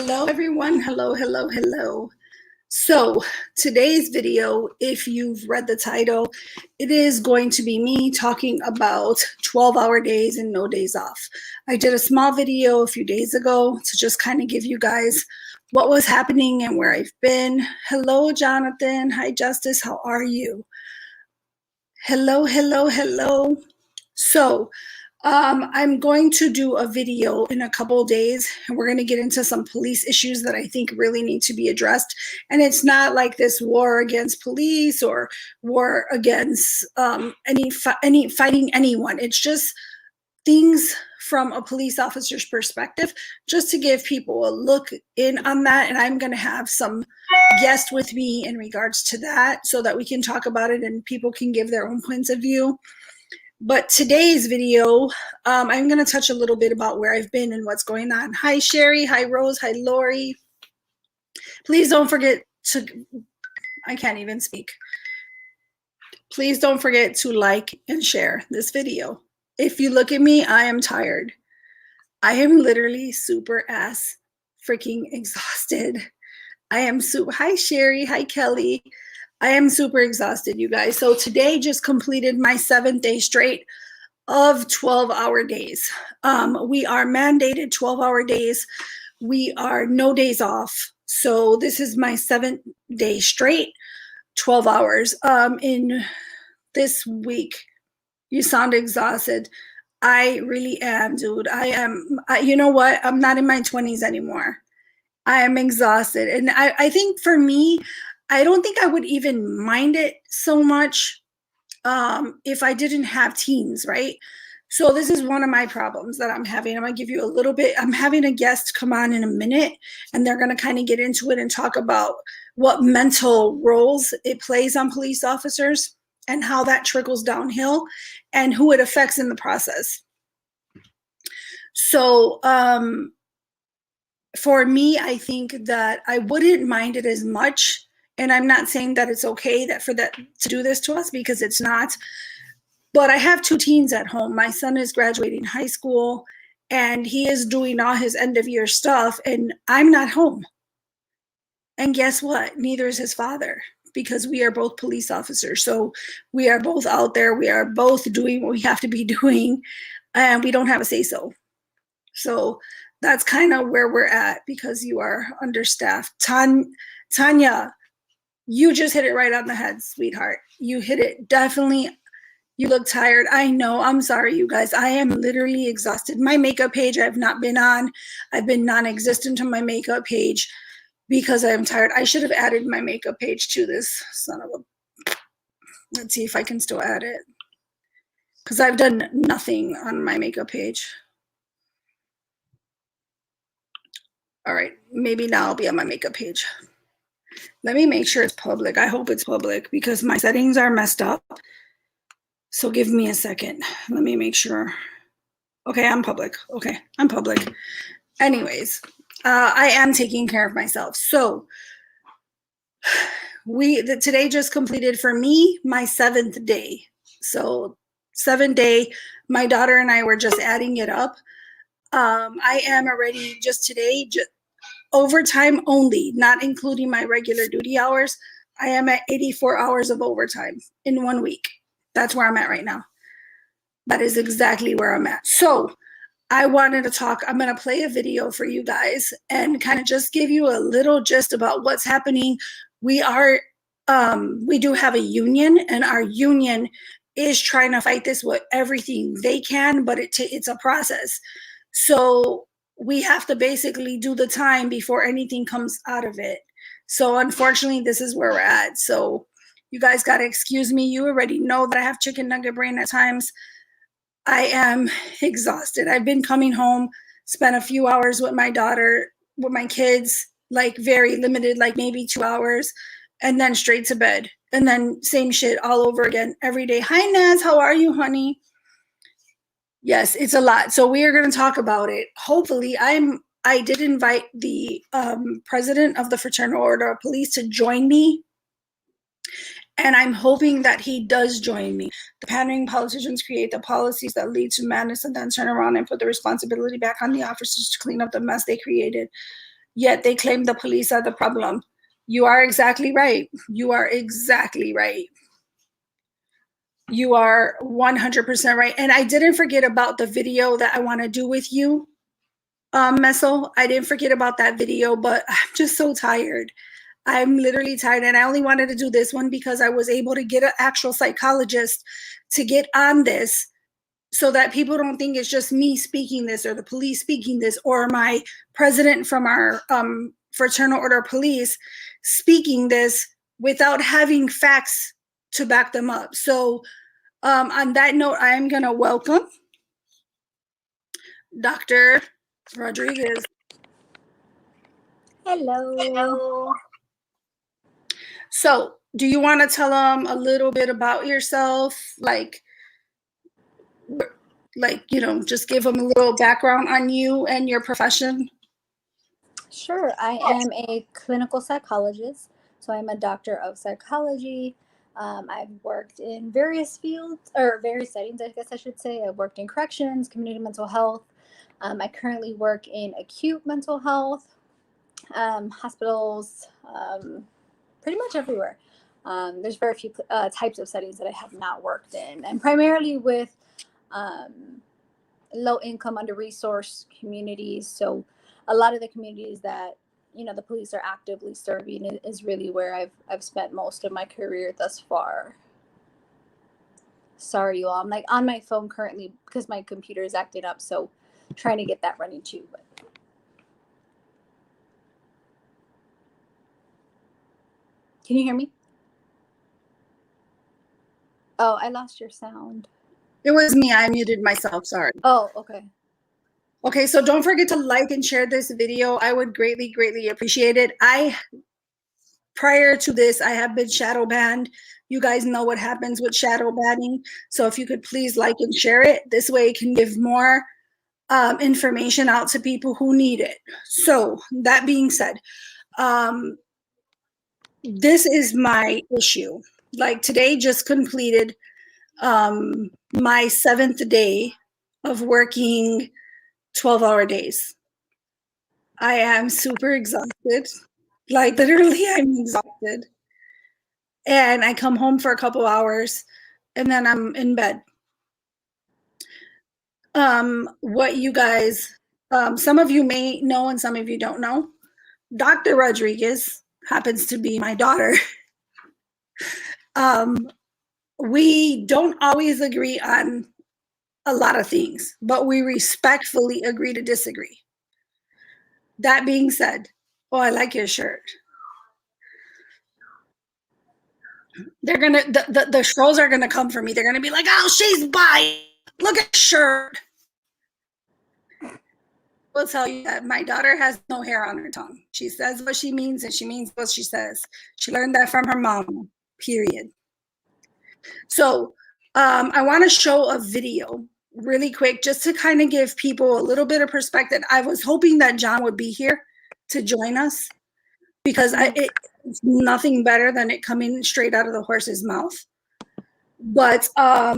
Hello, everyone. Hello, hello, hello. So, today's video, if you've read the title, it is going to be me talking about 12-hour days and no days off. I did a small video a few days ago to just kind of give you guys what was happening and where I've been. Hello, Jonathan. Hi, Justice. How are you? Hello, hello, hello. So, I'm going to do a video in a couple of days, and we're going to get into some police issues that I think really need to be addressed. And it's not like this war against police or war against any fighting anyone. It's just things from a police officer's perspective, just to give people a look in on that. And I'm going to have some guests with me in regards to that so that we can talk about it and people can give their own points of view. But today's video, I'm going to touch a little bit about where I've been and what's going on. Hi, Sherry. Hi, Rose. Hi, Lori. Please don't forget to, I can't even speak. Please don't forget to like and share this video. If you look at me, I am tired. I am literally super ass freaking exhausted. I am super, hi, Sherry. Hi, Kelly. I am super exhausted, you guys. So today just completed my 7th day straight of 12-hour days. We are mandated 12-hour days. We are no days off. So this is my 7th day straight, 12 hours. In this week, you sound exhausted. I really am, dude. You know what? I'm not in my 20s anymore. I am exhausted. And I think for me, I don't think I would even mind it so much if I didn't have teens, right? So this is one of my problems that I'm having. I'm going to give you a little bit. I'm having a guest come on in a minute, and they're going to kind of get into it and talk about what mental roles it plays on police officers and how that trickles downhill and who it affects in the process. So for me, I think that I wouldn't mind it as much. And I'm not saying that it's okay to do this to us, because it's not. But I have 2 teens at home. My son is graduating high school, and he is doing all his end of year stuff, and I'm not home. And guess what? Neither is his father, because we are both police officers. So we are both out there. We are both doing what we have to be doing, and we don't have a say-so. So that's kind of where we're at, because you are understaffed. Tanya, you just hit it right on the head, sweetheart. You hit it. Definitely. You look tired. I know. I'm sorry, you guys. I am literally exhausted. My makeup page I've not been on. I've been non-existent on my makeup page because I'm tired. I should have added my makeup page to this son of a... Let's see if I can still add it, because I've done nothing on my makeup page. All right. Maybe now I'll be on my makeup page. Let me make sure it's public. I hope it's public, because my settings are messed up. So give me a second. Let me make sure. Okay, I'm public. Okay, I'm public. Anyways, I am taking care of myself. So today just completed for me my 7th day. So 7th day, my daughter and I were just adding it up. I am already just today, overtime only, not including my regular duty hours. I am at 84 hours of overtime in 1 week. That's where I'm at right now. That is exactly where I'm at. So I wanted to talk. I'm going to play a video for you guys and kind of just give you a little gist about what's happening. We do have a union, and our union is trying to fight this with everything they can, but it's a process. So we have to basically do the time before anything comes out of it. So unfortunately, this is where we're at. So you guys got to excuse me. You already know that I have chicken nugget brain at times. I am exhausted. I've been coming home, spent a few hours with my daughter, with my kids, like very limited, like maybe 2 hours, and then straight to bed. And then same shit all over again every day. Hi, Naz. How are you, honey? Yes, it's a lot. So we are going to talk about it. Hopefully, I did invite the president of the Fraternal Order of Police to join me. And I'm hoping that he does join me. The pandering politicians create the policies that lead to madness and then turn around and put the responsibility back on the officers to clean up the mess they created. yet they claim the police are the problem. You are exactly right. You are exactly right. You are 100% right. And I didn't forget about the video that I want to do with you, Messel. I didn't forget about that video, but I'm just so tired. I'm literally tired. And I only wanted to do this one because I was able to get an actual psychologist to get on this so that people don't think it's just me speaking this or the police speaking this or my president from our fraternal order of police speaking this without having facts to back them up. So on that note, I am going to welcome Dr. Rodriguez. Hello. Hello. So, do you want to tell them a little bit about yourself? Like, you know, just give them a little background on you and your profession. Sure. I am a clinical psychologist. So I'm a doctor of psychology. I've worked in various fields or various settings, I guess I should say. I've worked in corrections, community mental health. I currently work in acute mental health, hospitals, pretty much everywhere. There's very few types of settings that I have not worked in, and primarily with low income, under resourced communities. So a lot of the communities that, you know, the police are actively serving is really where I've spent most of my career thus far. Sorry, you all. I'm like on my phone currently because my computer is acting up. So trying to get that running too. But can you hear me? Oh, I lost your sound. It was me. I muted myself. Sorry. Oh, okay. Okay, so don't forget to like and share this video. I would greatly, greatly appreciate it. Prior to this, I have been shadow banned. You guys know what happens with shadow banning. So if you could please like and share it. This way it can give more information out to people who need it. So that being said, this is my issue. Like today just completed my 7th day of working 12-hour days. I am super exhausted. Like literally I'm exhausted. And I come home for a couple hours and then I'm in bed. What you guys, some of you may know and some of you don't know, Dr. Rodriguez happens to be my daughter. We don't always agree on a lot of things, but we respectfully agree to disagree. That being said, oh, I like your shirt. They're gonna the trolls are gonna come for me. They're gonna be like, oh, she's bi. Look at the shirt. Will tell you that my daughter has no hair on her tongue. She says what she means and she means what she says. She learned that from her mom, period. So I want to show a video really quick just to kind of give people a little bit of perspective. I was hoping that John would be here to join us because it's nothing better than it coming straight out of the horse's mouth. But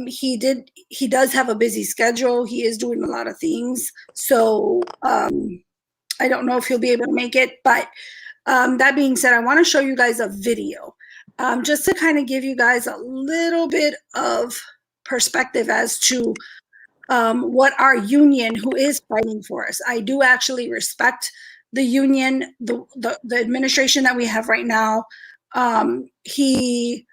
he does have a busy schedule. He is doing a lot of things. So I don't know if he'll be able to make it. But that being said, I want to show you guys a video just to kind of give you guys a little bit of perspective as to what our union, who is fighting for us. I do actually respect the union, the administration that we have right now. He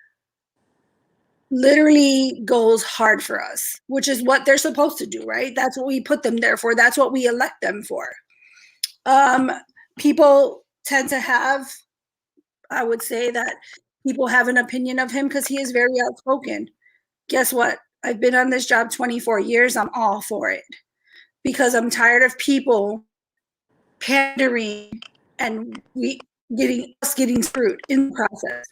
literally goes hard for us, which is what they're supposed to do, right? That's what we put them there for. That's what we elect them for. People tend to have, I would say that people have an opinion of him because he is very outspoken. Guess what? I've been on this job 24 years. I'm all for it because I'm tired of people pandering and getting screwed in the process.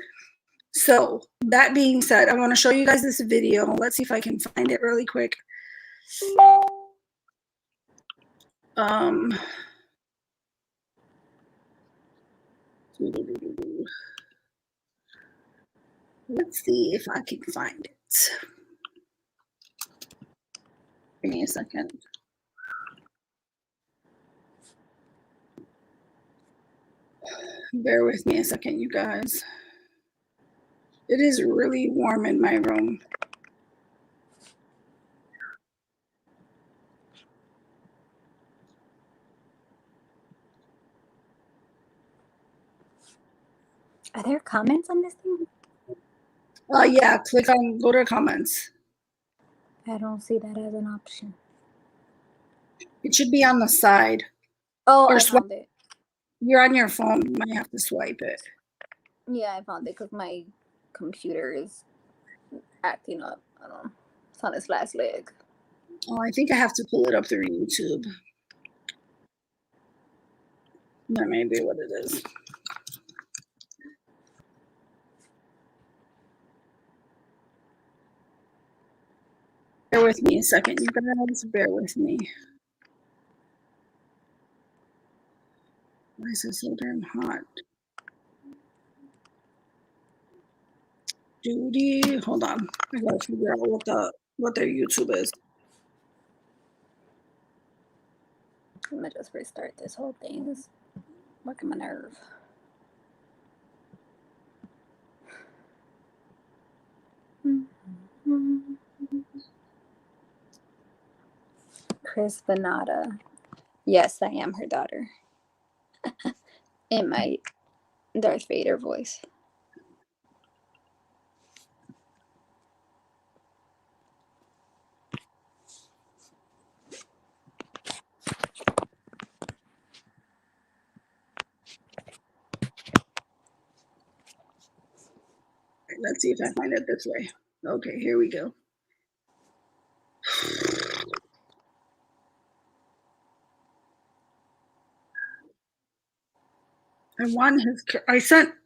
So that being said, I want to show you guys this video. Let's see if I can find it really quick. Let's see if I can find it. Give me a second. Bear with me a second, you guys. It is really warm in my room. Are there comments on this thing? Yeah, go to comments. I don't see that as an option. It should be on the side. Oh, Or I swipe. found it. You're on your phone. You might have to swipe it. Yeah, I found it because my computer is acting up. I don't know. It's on its last leg. Oh, I think I have to pull it up through YouTube. That may be what it is. Bear with me a second, you guys. Bear with me. Why is it so damn hot? Duty. Hold on. I gotta figure out what their YouTube is. I'm gonna just restart this whole thing. It's working my nerve. Chris Venata. Yes, I am her daughter. In my Darth Vader voice. Let's see if I find it this way. Okay, here we go.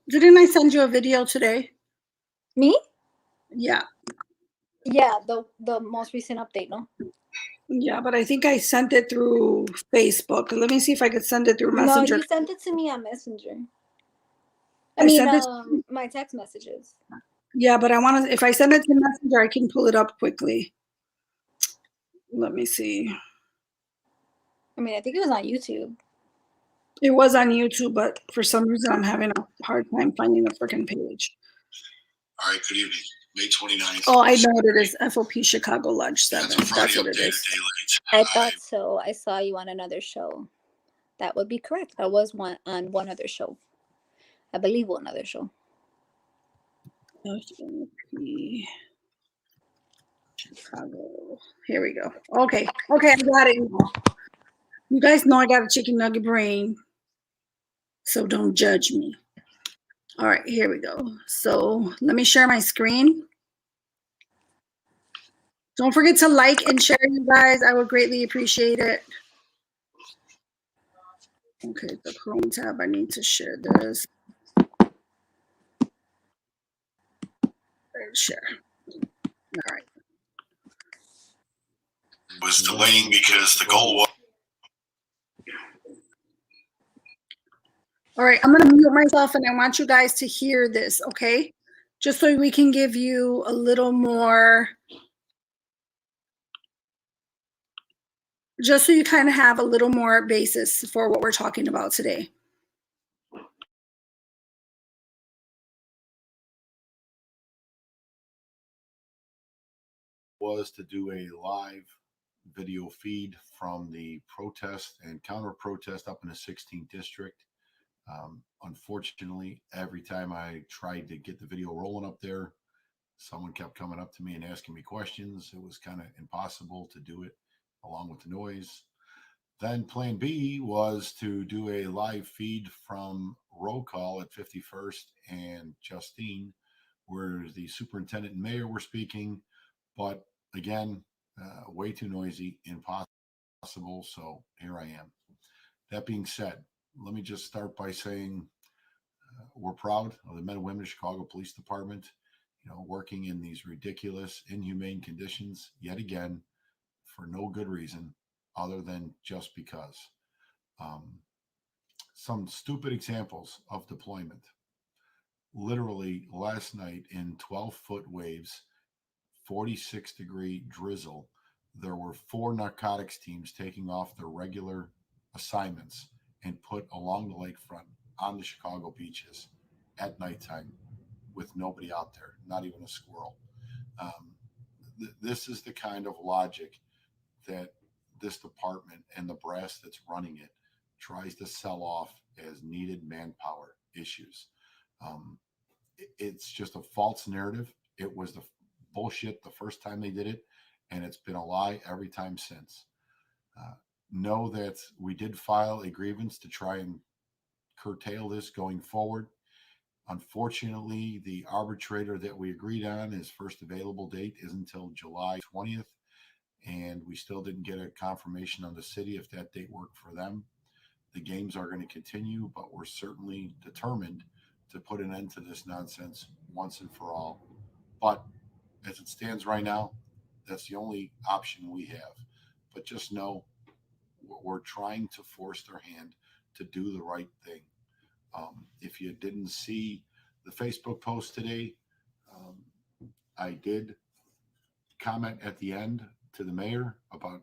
Didn't I send you a video today? Me? Yeah. Yeah, the most recent update, no? Yeah, but I think I sent it through Facebook. Let me see if I could send it through Messenger. No, you sent it to me on Messenger. My text messages. Yeah, but if I send it to Messenger, I can pull it up quickly. Let me see. I think it was on YouTube. It was on YouTube, but for some reason I'm having a hard time finding the freaking page. All right, good evening. May 29th. Oh, I know what it is. FOP Chicago Lodge 7. That's what it is. I thought so. I saw you on another show. That would be correct. I was on one other show. I believe one other show. FOP Chicago. Here we go. Okay, I got it. You guys know I got a chicken nugget brain, so don't judge me. All right, here we go. So let me share my screen. Don't forget to like and share, you guys. I would greatly appreciate it. Okay, the Chrome tab, I need to share this. Share. All right. Was delaying because the goal was. All right, I'm going to mute myself and I want you guys to hear this, okay? Just so we can give you a little more, just so you kind of have a little more basis for what we're talking about today. Was to do a live video feed from the protest and counter protest up in the 16th district. Unfortunately, every time I tried to get the video rolling up there, someone kept coming up to me and asking me questions. It was kind of impossible to do it along with the noise. Then plan B was to do a live feed from roll call at 51st and Justine, where the superintendent and mayor were speaking, but again, way too noisy, impossible. So here I am. That being said, let me just start by saying we're proud of the men and women of Chicago Police Department, working in these ridiculous, inhumane conditions yet again for no good reason other than just because. Some stupid examples of deployment. Literally last night in 12-foot waves, 46-degree drizzle, there were 4 narcotics teams taking off their regular assignments and put along the lakefront on the Chicago beaches at nighttime with nobody out there, not even a squirrel. This is the kind of logic that this department and the brass that's running it tries to sell off as needed manpower issues. It's just a false narrative. It was the bullshit the first time they did it, and it's been a lie every time since. Know that we did file a grievance to try and curtail this going forward. Unfortunately, the arbitrator that we agreed on, his first available date is until July 20th, and we still didn't get a confirmation on the city if that date worked for them. The games are going to continue, but we're certainly determined to put an end to this nonsense once and for all. But as it stands right now, that's the only option we have. But just know we're trying to force their hand to do the right thing. If you didn't see the Facebook post today, I did comment at the end to the mayor about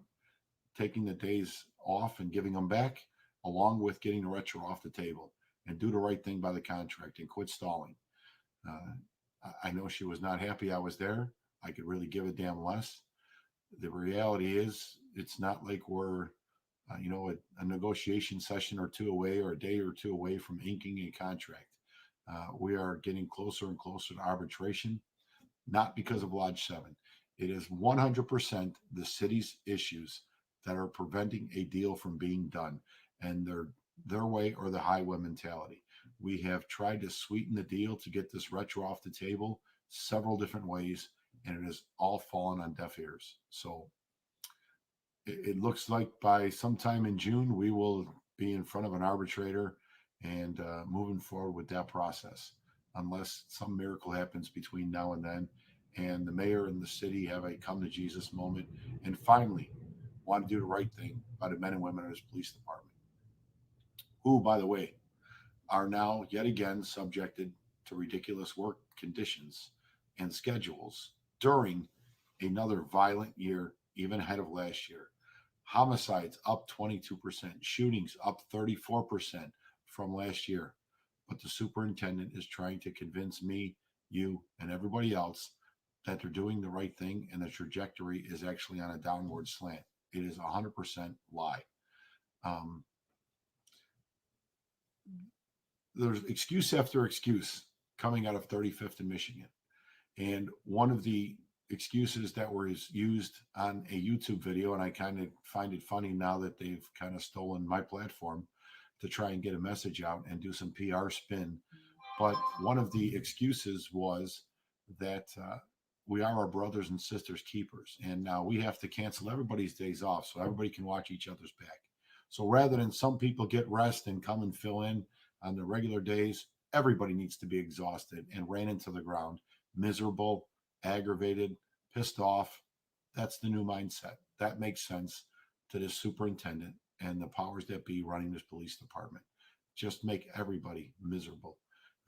taking the days off and giving them back, along with getting the retro off the table, and do the right thing by the contract and quit stalling. I know she was not happy I was there. I could really give a damn less. The reality is, it's not like we're a negotiation session or two away, or a day or two away from inking a contract. We are getting closer and closer to arbitration, not because of Lodge 7. It is 100% the city's issues that are preventing a deal from being done, and their way or the highway mentality. We have tried to sweeten the deal to get this retro off the table several different ways, and it has all fallen on deaf ears. So it looks like by sometime in June, we will be in front of an arbitrator and moving forward with that process, unless some miracle happens between now and then, and the mayor and the city have a come to Jesus moment and finally want to do the right thing by the men and women of this police department, who, by the way, are now yet again subjected to ridiculous work conditions and schedules during another violent year, even ahead of last year. Homicides up 22%, shootings up 34% from last year. But the superintendent is trying to convince me, you, and everybody else that they're doing the right thing, and the trajectory is actually on a downward slant. It is 100% lie. There's excuse after excuse coming out of 35th in Michigan. And one of the excuses that was used on a YouTube video, and I kind of find it funny now that they've kind of stolen my platform to try and get a message out and do some PR spin. But one of the excuses was that we are our brothers and sisters keepers, and now we have to cancel everybody's days off so everybody can watch each other's back. So rather than some people get rest and come and fill in on the regular days, everybody needs to be exhausted and ran into the ground, miserable, aggravated, pissed off. That's the new mindset. That makes sense to this superintendent and the powers that be running this police department. Just make everybody miserable.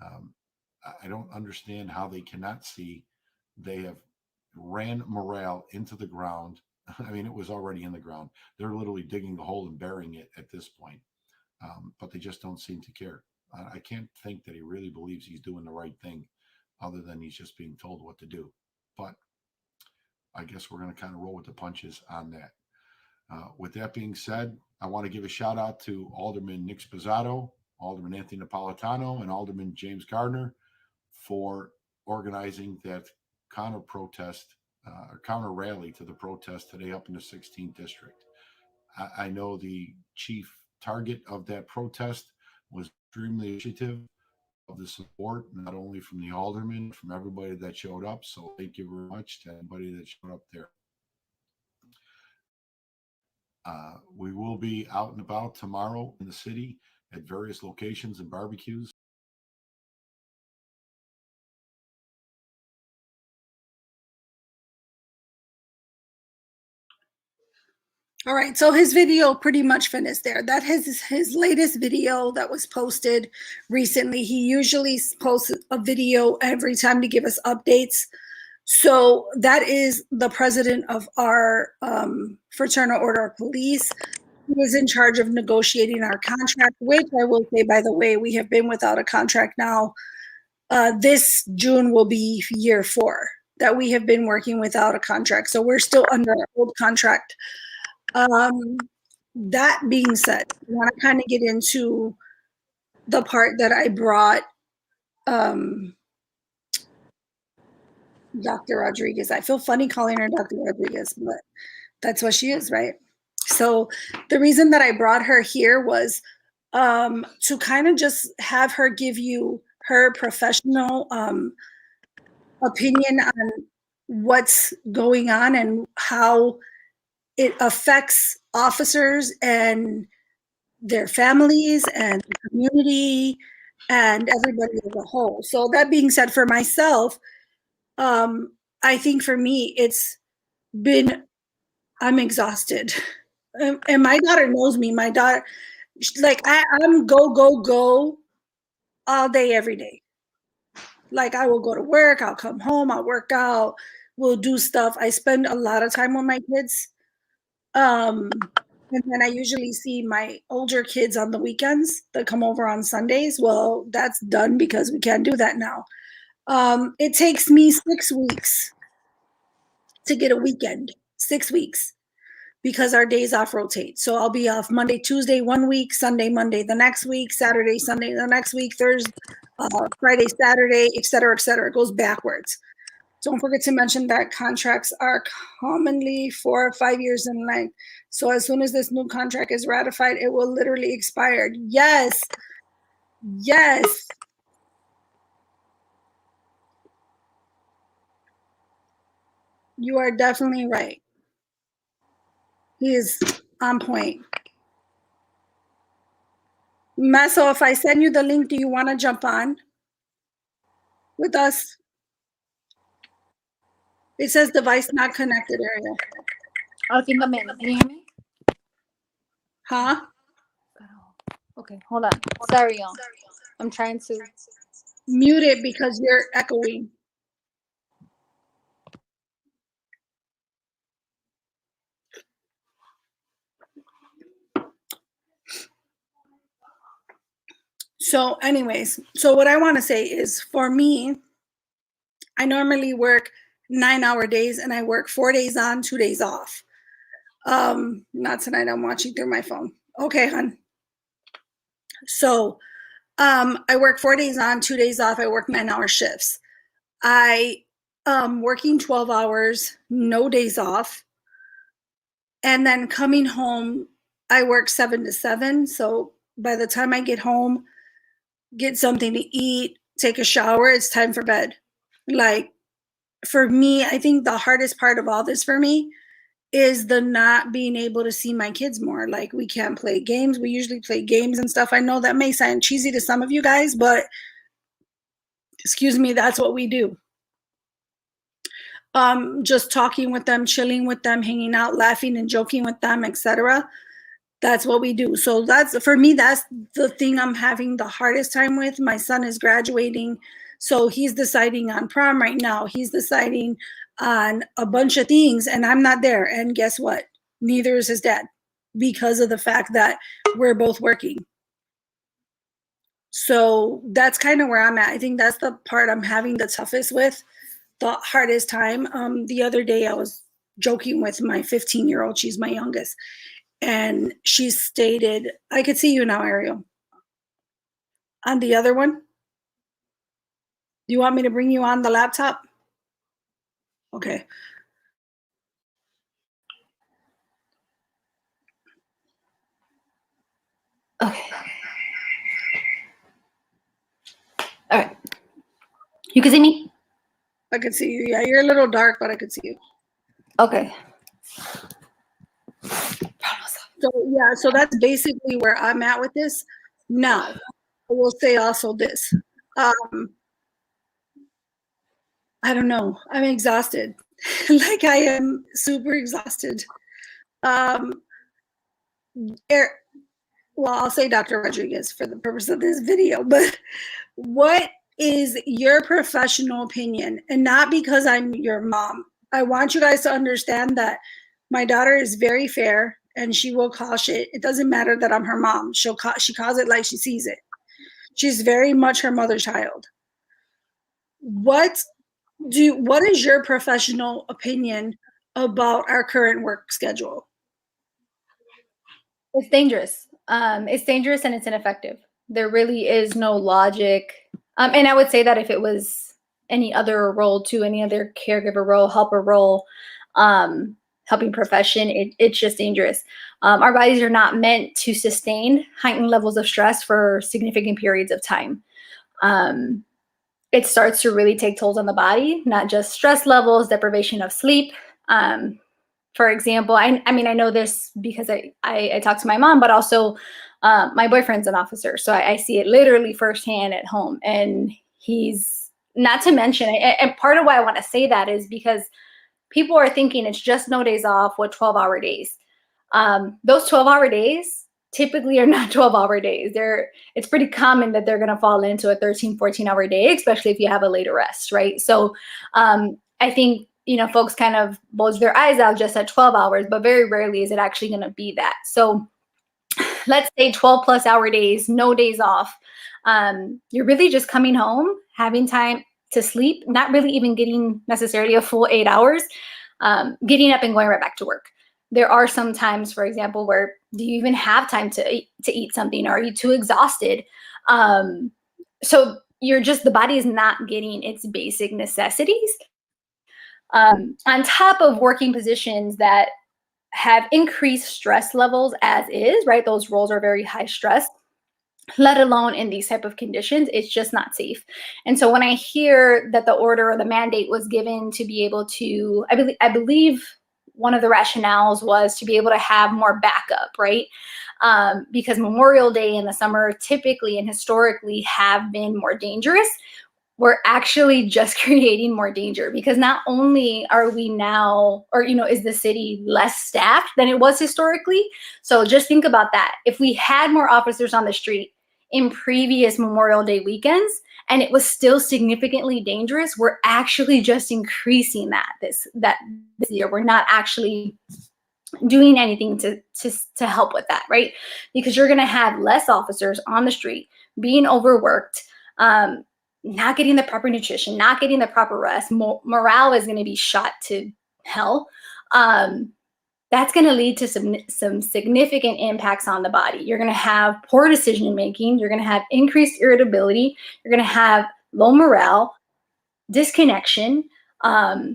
I don't understand how they cannot see they have ran morale into the ground. I mean, it was already in the ground. They're literally digging a hole and burying it at this point. But they just don't seem to care. I can't think that he really believes he's doing the right thing, other than he's just being told what to do. But I guess we're going to kind of roll with the punches on that. With that being said, I want to give a shout out to Alderman Nick Spazzato, Alderman Anthony Napolitano, and Alderman James Gardner for organizing that counter protest or counter rally to the protest today up in the 16th district. I know the chief target of that protest was extremely appreciative of the support, not only from the aldermen, from everybody that showed up. So thank you very much to everybody that showed up there. We will be out and about tomorrow in the city at various locations and barbecues. All right, so his video pretty much finished there. That is his latest video that was posted recently. He usually posts a video every time to give us updates. So that is the president of our Fraternal Order of Police. He is in charge of negotiating our contract, which I will say, by the way, we have been without a contract now. This June will be year 4 that we have been working without a contract. So we're still under our old contract. That being said, I want to kind of get into the part that I brought Dr. Rodriguez. I feel funny calling her Dr. Rodriguez, but that's what she is, right? So the reason that I brought her here was to kind of just have her give you her professional opinion on what's going on and how it affects officers and their families and the community and everybody as a whole. So that being said, for myself, I think for me, it's been, I'm exhausted. And my daughter knows me. My daughter, like, I'm go all day, every day. Like, I will go to work, I'll come home, I'll work out, we'll do stuff. I spend a lot of time with my kids. And then I usually see my older kids on the weekends that come over on Sundays. Well, that's done because we can't do that now. It takes me 6 weeks to get a weekend, 6 weeks, because our days off rotate. So I'll be off Monday, Tuesday, 1 week, Sunday, Monday, the next week, Saturday, Sunday, the next week, Thursday, Friday, Saturday, et cetera, et cetera. It goes backwards. Don't forget to mention that contracts are commonly 4 or 5 years in length. So as soon as this new contract is ratified, it will literally expire. Yes. Yes. You are definitely right. He is on point. Meso, if I send you the link, do you want to jump on with us? It says device not connected area. I think I'm in. Can you hear me? Huh? Okay, hold on. Sorry, y'all. I'm trying to. Mute it because you're echoing. So anyways, so what I want to say is, for me, I normally work 9-hour days and I work 4 days on, 2 days off. Not tonight, I'm watching through my phone. Okay, hon. So I work 4 days on, 2 days off. I work 9-hour shifts. I working 12 hours, no days off. And then coming home, I work 7 to 7. So by the time I get home, get something to eat, take a shower, it's time for bed. Like, for me, I think the hardest part of all this for me is the not being able to see my kids more. Like, we can't play games. We usually play games and stuff. I know that may sound cheesy to some of you guys, but excuse me, that's what we do. Just talking with them, chilling with them, hanging out, laughing and joking with them, etc. That's what we do. So that's, for me, that's the thing I'm having the hardest time with. My son is graduating, so he's deciding on prom right now. He's deciding on a bunch of things, and I'm not there. And guess what? Neither is his dad, because of the fact that we're both working. So that's kind of where I'm at. I think that's the part I'm having the toughest with, the hardest time. The other day I was joking with my 15-year-old. She's my youngest. And she stated, I could see you now, Ariel. On the other one? Do you want me to bring you on the laptop? Okay. Okay. All right. You can see me? I could see you. Yeah, you're a little dark, but I could see you. Okay. So yeah, so that's basically where I'm at with this. Now, I will say also this. I don't know. I'm exhausted. Like, I am super exhausted. Well, I'll say Dr. Rodriguez for the purpose of this video, but what is your professional opinion? And not because I'm your mom. I want you guys to understand that my daughter is very fair and she will call shit. It doesn't matter that I'm her mom. She calls it like she sees it. She's very much her mother's child. What is your professional opinion about our current work schedule? It's dangerous. It's dangerous and it's ineffective. There really is no logic. And I would say that if it was any other role too, any other caregiver role, helper role, helping profession, it's just dangerous. Our bodies are not meant to sustain heightened levels of stress for significant periods of time. It starts to really take tolls on the body, not just stress levels, deprivation of sleep. For example, I mean, I know this because I talk to my mom, but also my boyfriend's an officer. So I see it literally firsthand at home. And he's, not to mention, and part of why I want to say that is because people are thinking it's just no days off with 12-hour days. Those 12-hour days typically are not 12-hour days. It's pretty common that they're going to fall into a 13, 14-hour day, especially if you have a later rest, right? So I think, folks kind of bulge their eyes out just at 12 hours, but very rarely is it actually going to be that. So let's say 12 plus hour days, no days off. You're really just coming home, having time to sleep, not really even getting necessarily a full 8 hours, getting up and going right back to work. There are some times, for example, where do you even have time to eat something? Or are you too exhausted? So the body is not getting its basic necessities. On top of working positions that have increased stress levels as is, right? Those roles are very high stress, let alone in these type of conditions, it's just not safe. And so when I hear that the order or the mandate was given to be able to, I believe one of the rationales was to be able to have more backup, right? Because Memorial Day in the summer typically and historically have been more dangerous. We're actually just creating more danger because not only are we now, or, is the city less staffed than it was historically? So just think about that. If we had more officers on the street in previous Memorial Day weekends and it was still significantly dangerous, we're actually just increasing that this year. We're not actually doing anything to help with that, right? Because you're going to have less officers on the street being overworked, not getting the proper nutrition, not getting the proper rest. Morale is going to be shot to hell. That's going to lead to some significant impacts on the body. You're going to have poor decision making. You're going to have increased irritability. You're going to have low morale, disconnection, not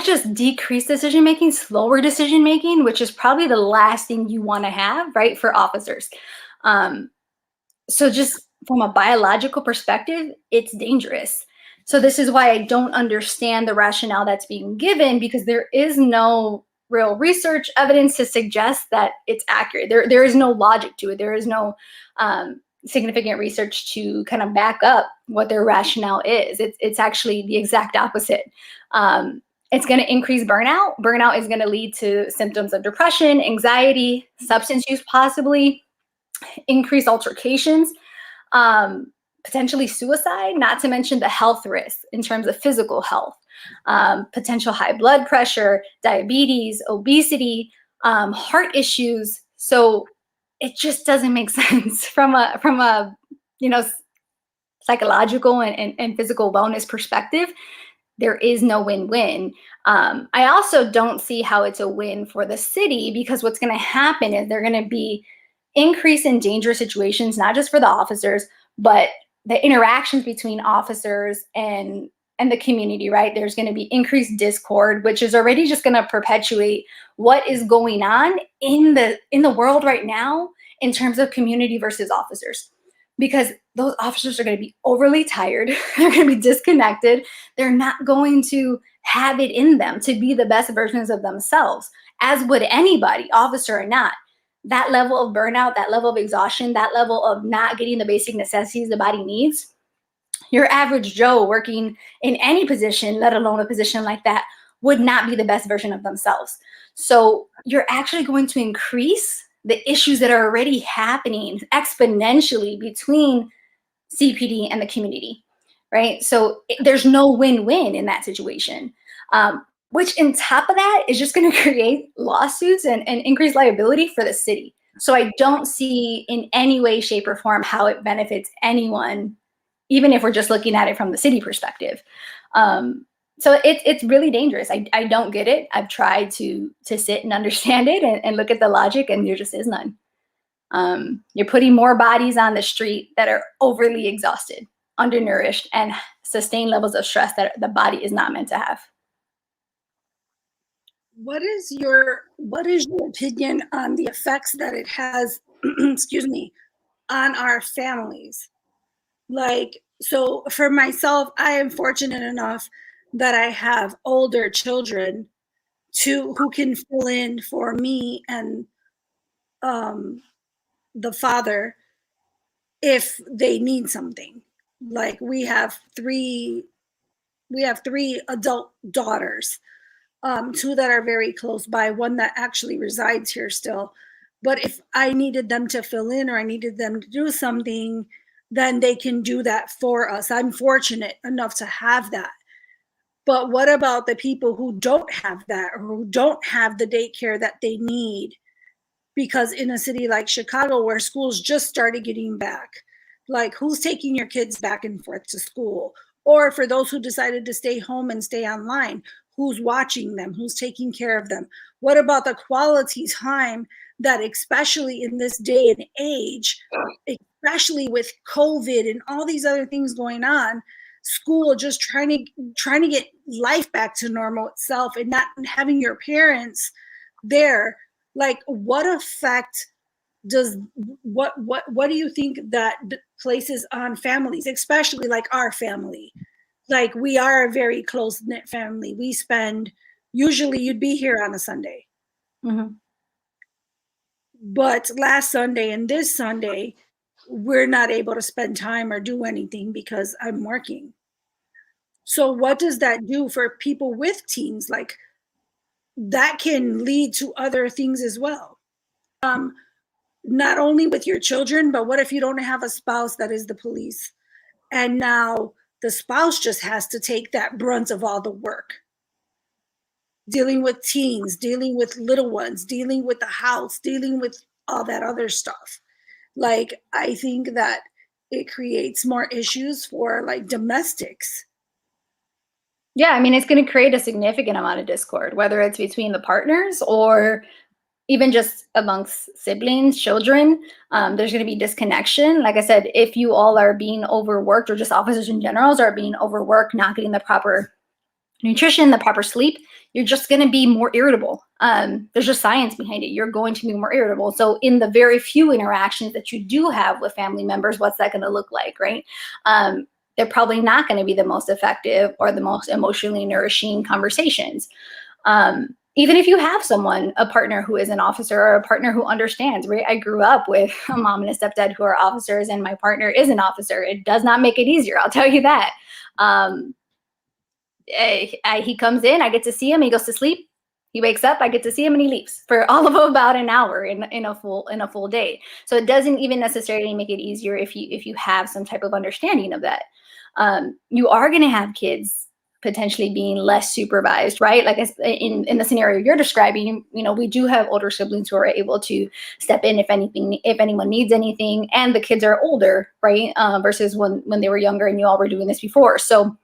just decreased decision making, slower decision making, which is probably the last thing you want to have, right, for officers. So just from a biological perspective, it's dangerous. So this is why I don't understand the rationale that's being given, because there is no real research evidence to suggest that it's accurate. There is no logic to it. There is no significant research to kind of back up what their rationale is. It's actually the exact opposite. It's going to increase burnout. Burnout is going to lead to symptoms of depression, anxiety, substance use, possibly increased altercations, potentially suicide, not to mention the health risks in terms of physical health, potential high blood pressure, diabetes, obesity, heart issues. So it just doesn't make sense from a psychological and physical wellness perspective. There is no win-win. I also don't see how it's a win for the city, because what's going to happen is they're going to be increase in dangerous situations, not just for the officers, but the interactions between officers and the community, right? There's going to be increased discord, which is already just going to perpetuate what is going on in the world right now in terms of community versus officers, because those officers are going to be overly tired. They're going to be disconnected. They're not going to have it in them to be the best versions of themselves, as would anybody, officer or not. That level of burnout, that level of exhaustion, that level of not getting the basic necessities the body needs, your average Joe working in any position, let alone a position like that, would not be the best version of themselves. So you're actually going to increase the issues that are already happening exponentially between CPD and the community, right? So there's no win-win in that situation. which on top of that is just going to create lawsuits and increase liability for the city. So I don't see in any way, shape, or form how it benefits anyone, even if we're just looking at it from the city perspective. So it's really dangerous. I don't get it. I've tried to sit and understand it and look at the logic, and there just is none. You're putting more bodies on the street that are overly exhausted, undernourished, and sustain levels of stress that the body is not meant to have. What is your opinion on the effects that it has, excuse me, on our families? Like, so for myself, I am fortunate enough that I have older children who can fill in for me and the father if they need something. Like we have three adult daughters. Two that are very close by, one that actually resides here still. But if I needed them to fill in or I needed them to do something, then they can do that for us. I'm fortunate enough to have that. But what about the people who don't have that or who don't have the daycare that they need? Because in a city like Chicago, where schools just started getting back, like who's taking your kids back and forth to school? Or for those who decided to stay home and stay online, who's watching them, who's taking care of them? What about the quality time that, especially in this day and age, especially with COVID and all these other things going on, school just trying to get life back to normal itself and not having your parents there? Like, what effect does what do you think that places on families, especially like our family? Like, we are a very close-knit family. We spend, usually you'd be here on a Sunday. Mm-hmm. But last Sunday and this Sunday, we're not able to spend time or do anything because I'm working. So what does that do for people with teens? Like, that can lead to other things as well. Not only with your children, but what if you don't have a spouse that is the police? And now the spouse just has to take that brunt of all the work. Dealing with teens, dealing with little ones, dealing with the house, dealing with all that other stuff. Like, I think that it creates more issues for like domestics. Yeah, I mean, it's going to create a significant amount of discord, whether it's between the partners or even just amongst siblings, children. There's going to be disconnection. Like I said, if you all are being overworked, or just officers in general are being overworked, not getting the proper nutrition, the proper sleep, you're just going to be more irritable. There's just science behind it. You're going to be more irritable. So in the very few interactions that you do have with family members, what's that going to look like, right? They're probably not going to be the most effective or the most emotionally nourishing conversations. Even if you have someone, a partner who is an officer or a partner who understands, right? I grew up with a mom and a stepdad who are officers, and my partner is an officer. It does not make it easier, I'll tell you that. He comes in, I get to see him, he goes to sleep, he wakes up, I get to see him, and he leaves for all of about an hour in a full day. So it doesn't even necessarily make it easier if you have some type of understanding of that. You are going to have kids potentially being less supervised, right? Like in the scenario you're describing, we do have older siblings who are able to step in if anyone needs anything, and the kids are older, right? Versus when they were younger and you all were doing this before. So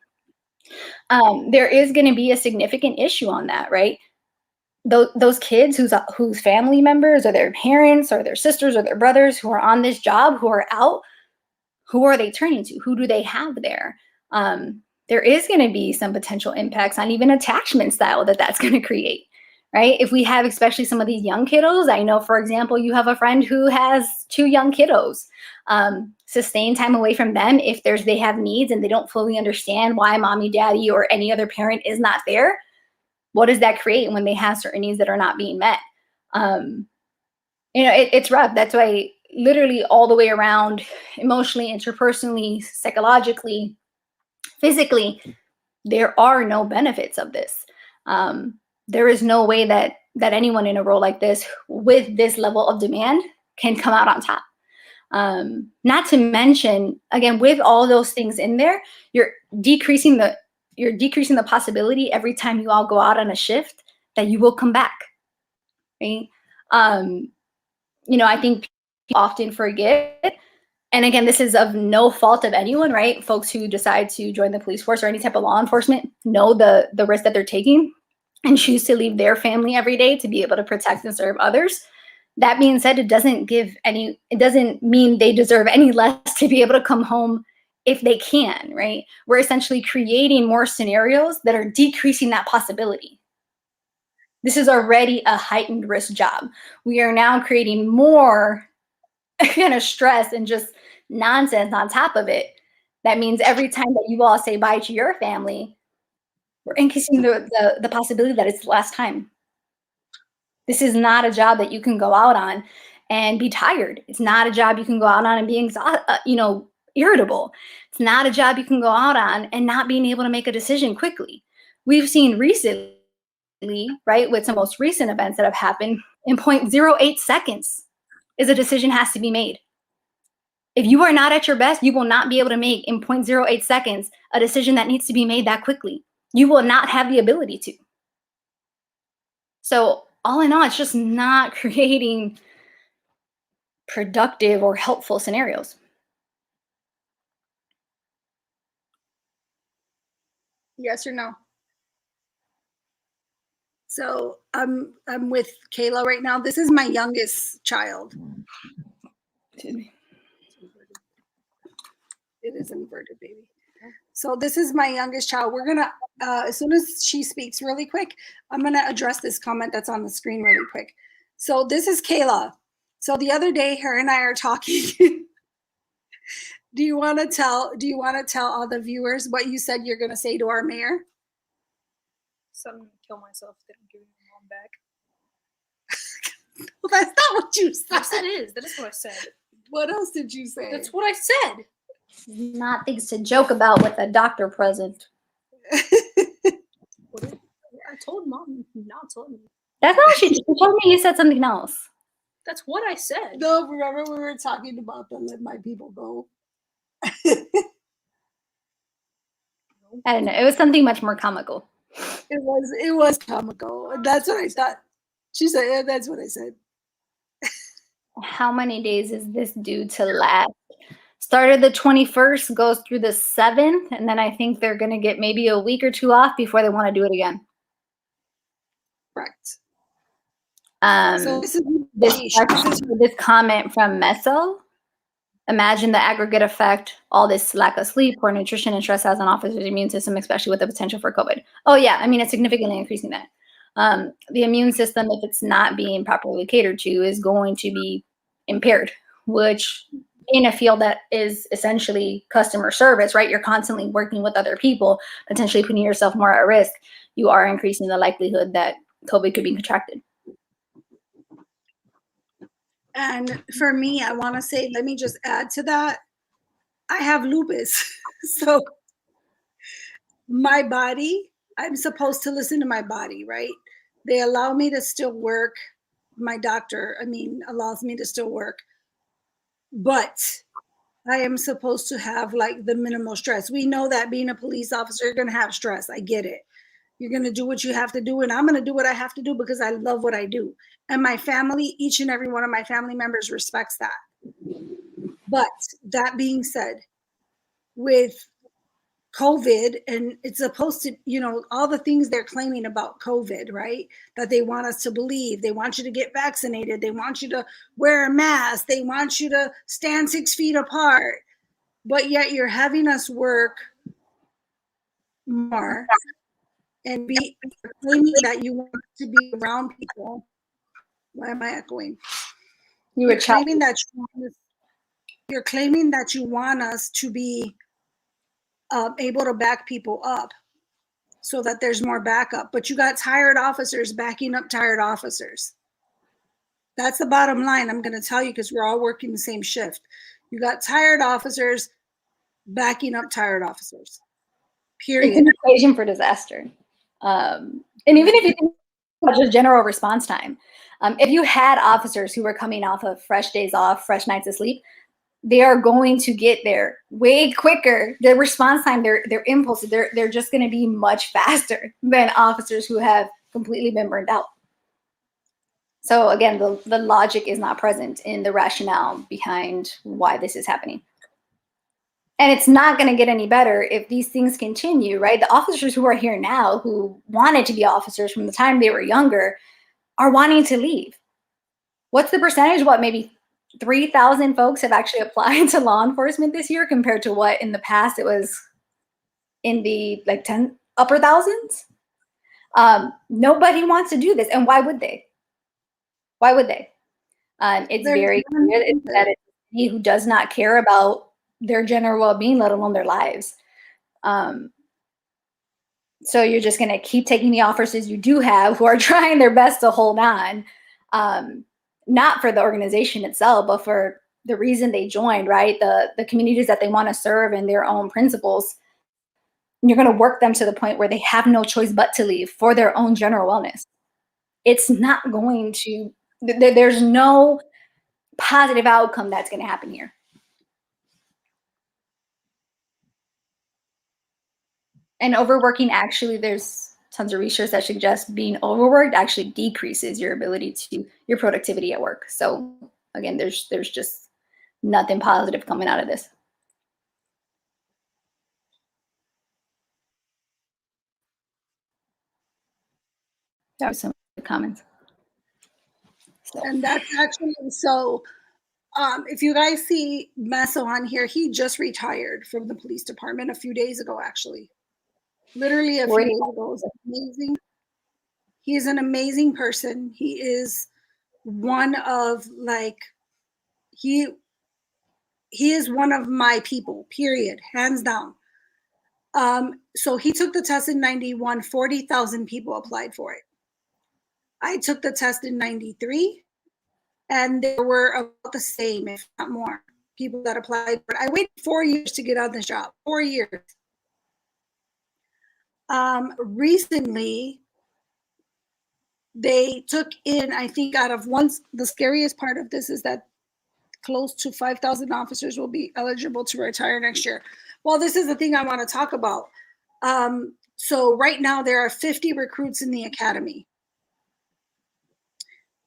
there is going to be a significant issue on that, right? Those kids whose family members or their parents or their sisters or their brothers who are on this job, who are out, who are they turning to? Who do they have there? There is going to be some potential impacts on even attachment style that's going to create, right? If we have especially some of these young kiddos, I know, for example, you have a friend who has 2 young kiddos. Sustain time away from them if they have needs and they don't fully understand why mommy, daddy, or any other parent is not there. What does that create when they have certain needs that are not being met? It's rough. That's why literally all the way around, emotionally, interpersonally, psychologically, physically, there are no benefits of this. There is no way that anyone in a role like this with this level of demand can come out on top. Not to mention, again, with all those things in there, you're decreasing you're decreasing the possibility every time you all go out on a shift that you will come back, right? You know, I think people often forget, and again, this is of no fault of anyone, right? Folks who decide to join the police force or any type of law enforcement know the risk that they're taking and choose to leave their family every day to be able to protect and serve others. That being said, it doesn't mean they deserve any less to be able to come home if they can, right? We're essentially creating more scenarios that are decreasing that possibility. This is already a heightened risk job. We are now creating more kind of stress and just nonsense on top of it. That means every time that you all say bye to your family, we're increasing the possibility that it's the last time. This is not a job that you can go out on and be tired. It's not a job you can go out on and be irritable. It's not a job you can go out on and not being able to make a decision quickly. We've seen recently, right, with some most recent events that have happened, in 0.08 seconds is a decision has to be made. If you are not at your best, you will not be able to make in 0.08 seconds a decision that needs to be made that quickly. You will not have the ability to. So all in all, it's just not creating productive or helpful scenarios. Yes or no? So I'm with Kayla right now. This is my youngest child. Excuse me. It is inverted, baby. So this is my youngest child. We're gonna, as soon as she speaks really quick, I'm gonna address this comment that's on the screen really quick. So this is Kayla. So the other day, her and I are talking. Do you want to tell all the viewers what you said you're gonna say to our mayor? So I'm gonna kill myself that I'm giving my mom back. Well, that's not what you said. Yes, it is. That is what I said. What else did you say? That's what I said. Not things to joke about with a doctor present. What I told mom not to let me. That's not what she told me. You said something else. That's what I said. No, remember we were talking about the let my people go. I don't know. It was something much more comical. It was comical. That's what I thought. She said, yeah, that's what I said. How many days is this due to last? Started the 21st, goes through the 7th, and then I think they're going to get maybe a week or two off before they want to do it again. Correct. So this comment from Meso. Imagine the aggregate effect all this lack of sleep, poor nutrition, and stress has on officers' immune system, especially with the potential for COVID. Oh yeah, I mean, it's significantly increasing that. The immune system, if it's not being properly catered to, is going to be impaired, which in a field that is essentially customer service, right? You're constantly working with other people, potentially putting yourself more at risk. You are increasing the likelihood that COVID could be contracted. And for me, I want to say, let me just add to that. I have lupus. So my body, I'm supposed to listen to my body, right? They allow me to still work. My doctor, allows me to still work. But I am supposed to have like the minimal stress. We know that being a police officer, you're going to have stress. I get it. You're going to do what you have to do. And I'm going to do what I have to do because I love what I do. And my family, each and every one of my family members respects that. But that being said, with COVID, and it's supposed to, all the things they're claiming about COVID, right? That they want us to believe. They want you to get vaccinated. They want you to wear a mask. They want you to stand 6 feet apart. But yet you're having us work more and be claiming that you want to be around people. Why am I echoing? You're claiming that you want us to be able to back people up so that there's more backup, but you got tired officers backing up tired officers. That's the bottom line. I'm going to tell you because we're all working the same shift. You got tired officers backing up tired officers. Period. It's an equation for disaster. And even if you think about just general response time, if you had officers who were coming off of fresh days off, fresh nights of sleep, they are going to get there way quicker. Their response time, their impulses, they're just going to be much faster than officers who have completely been burned out. So again, the logic is not present in the rationale behind why this is happening. And it's not going to get any better if these things continue, right? The officers who are here now, who wanted to be officers from the time they were younger, are wanting to leave. What's the percentage? What, maybe 3,000 folks have actually applied to law enforcement this year compared to what in the past it was in the like 10 upper thousands? Nobody wants to do this. And why would they? Why would they? It's very clear that it's he who does not care about their general well-being, let alone their lives. So you're just going to keep taking the officers you do have who are trying their best to hold on, not for the organization itself, but for the reason they joined, right? The communities that they want to serve and their own principles. And you're going to work them to the point where they have no choice but to leave for their own general wellness. It's not going to, there's no positive outcome that's going to happen here. And overworking, actually, there's tons of research that suggests being overworked actually decreases your ability to, your productivity at work. So again, there's just nothing positive coming out of this. That was some comments. So. And that's actually, so if you guys see Meso on here, he just retired from the police department a few days ago, actually. Literally a few days ago. It was amazing. He is an amazing person. He is one of like, he is one of my people, period, hands down. So he took the test in 91, 40,000 people applied for it. I took the test in 93, and there were about the same, if not more, people that applied for it. I waited 4 years to get on this job, 4 years. Recently, they took in, I think out of once, the scariest part of this is that close to 5,000 officers will be eligible to retire next year. Well, this is the thing I want to talk about. So right now there are 50 recruits in the academy.